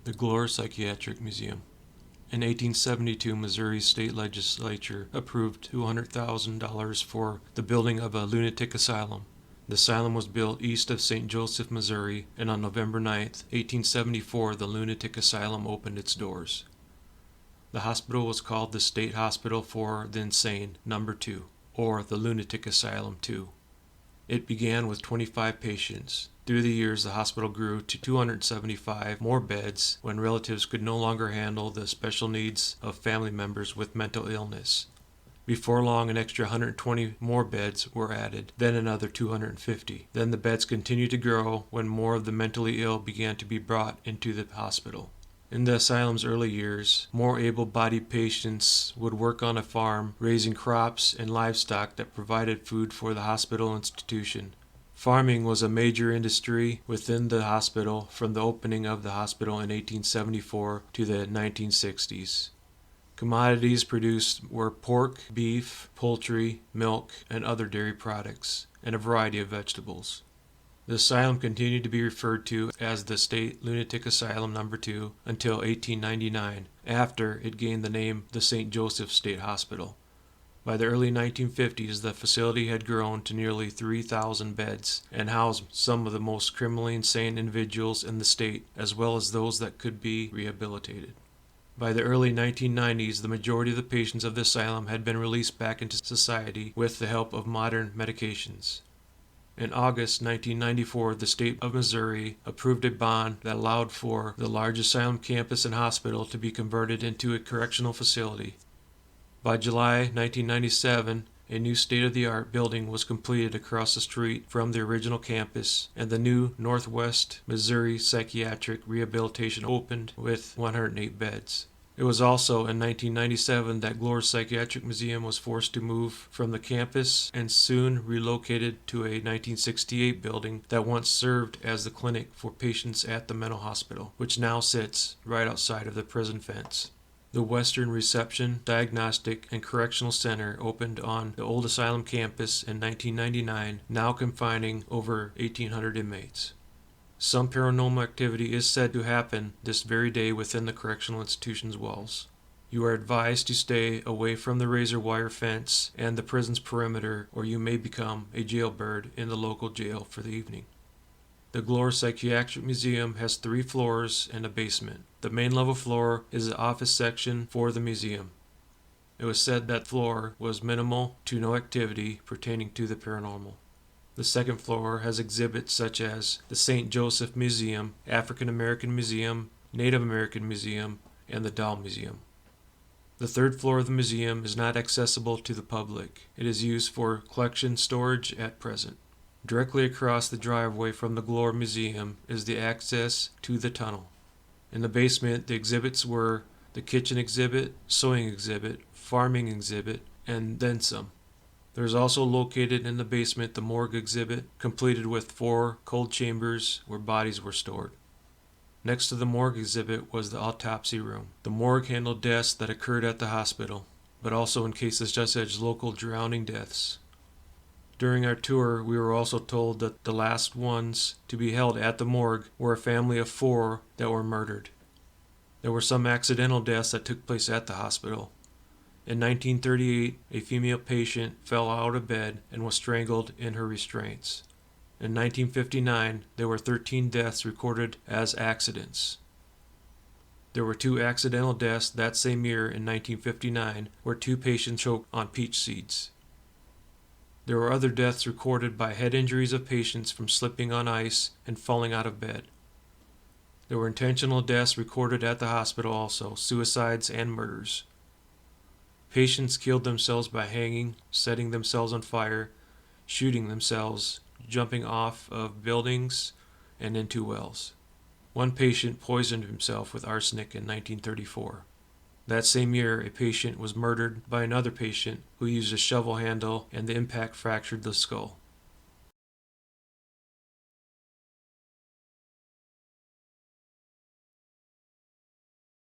The Glore Psychiatric Museum. In 1872, Missouri's state legislature approved $200,000 for the building of a lunatic asylum. The asylum was built east of St. Joseph, Missouri, and on November 9, 1874, the lunatic asylum opened its doors. The hospital was called the State Hospital for the Insane No. 2, or the Lunatic Asylum 2. It began with 25 patients. Through the years, the hospital grew to 275 more beds when relatives could no longer handle the special needs of family members with mental illness. Before long, an extra 120 more beds were added, then another 250. Then the beds continued to grow when more of the mentally ill began to be brought into the hospital. In the asylum's early years, more able-bodied patients would work on a farm, raising crops and livestock that provided food for the hospital institution. Farming was a major industry within the hospital from the opening of the hospital in 1874 to the 1960s. Commodities produced were pork, beef, poultry, milk, and other dairy products, and a variety of vegetables. The asylum continued to be referred to as the State Lunatic Asylum No. 2 until 1899, after it gained the name the St. Joseph State Hospital. By the early 1950s, the facility had grown to nearly 3,000 beds and housed some of the most criminally insane individuals in the state, as well as those that could be rehabilitated. By the early 1990s, the majority of the patients of the asylum had been released back into society with the help of modern medications. In August 1994, the state of Missouri approved a bond that allowed for the large asylum campus and hospital to be converted into a correctional facility. By July 1997, a new state-of-the-art building was completed across the street from the original campus, and the new Northwest Missouri Psychiatric Rehabilitation opened with 108 beds. It was also in 1997 that Glore Psychiatric Museum was forced to move from the campus and soon relocated to a 1968 building that once served as the clinic for patients at the mental hospital, which now sits right outside of the prison fence. The Western Reception, Diagnostic, and Correctional Center opened on the old asylum campus in 1999, now confining over 1,800 inmates. Some paranormal activity is said to happen this very day within the correctional institution's walls. You are advised to stay away from the razor wire fence and the prison's perimeter, or you may become a jailbird in the local jail for the evening. The Glore Psychiatric Museum has 3 floors and a basement. The main level floor is the office section for the museum. It was said that floor was minimal to no activity pertaining to the paranormal. The second floor has exhibits such as the St. Joseph Museum, African American Museum, Native American Museum, and the Doll Museum. The third floor of the museum is not accessible to the public. It is used for collection storage at present. Directly across the driveway from the Glore Museum is the access to the tunnel. In the basement, the exhibits were the kitchen exhibit, sewing exhibit, farming exhibit, and then some. There is also located in the basement the morgue exhibit, completed with 4 cold chambers where bodies were stored. Next to the morgue exhibit was the autopsy room. The morgue handled deaths that occurred at the hospital, but also in cases such as local drowning deaths. During our tour, we were also told that the last ones to be held at the morgue were a family of 4 that were murdered. There were some accidental deaths that took place at the hospital. In 1938, a female patient fell out of bed and was strangled in her restraints. In 1959, there were 13 deaths recorded as accidents. There were 2 accidental deaths that same year in 1959, where 2 patients choked on peach seeds. There were other deaths recorded by head injuries of patients from slipping on ice and falling out of bed. There were intentional deaths recorded at the hospital also, suicides and murders. Patients killed themselves by hanging, setting themselves on fire, shooting themselves, jumping off of buildings, and into wells. One patient poisoned himself with arsenic in 1934. That same year, a patient was murdered by another patient who used a shovel handle and the impact fractured the skull.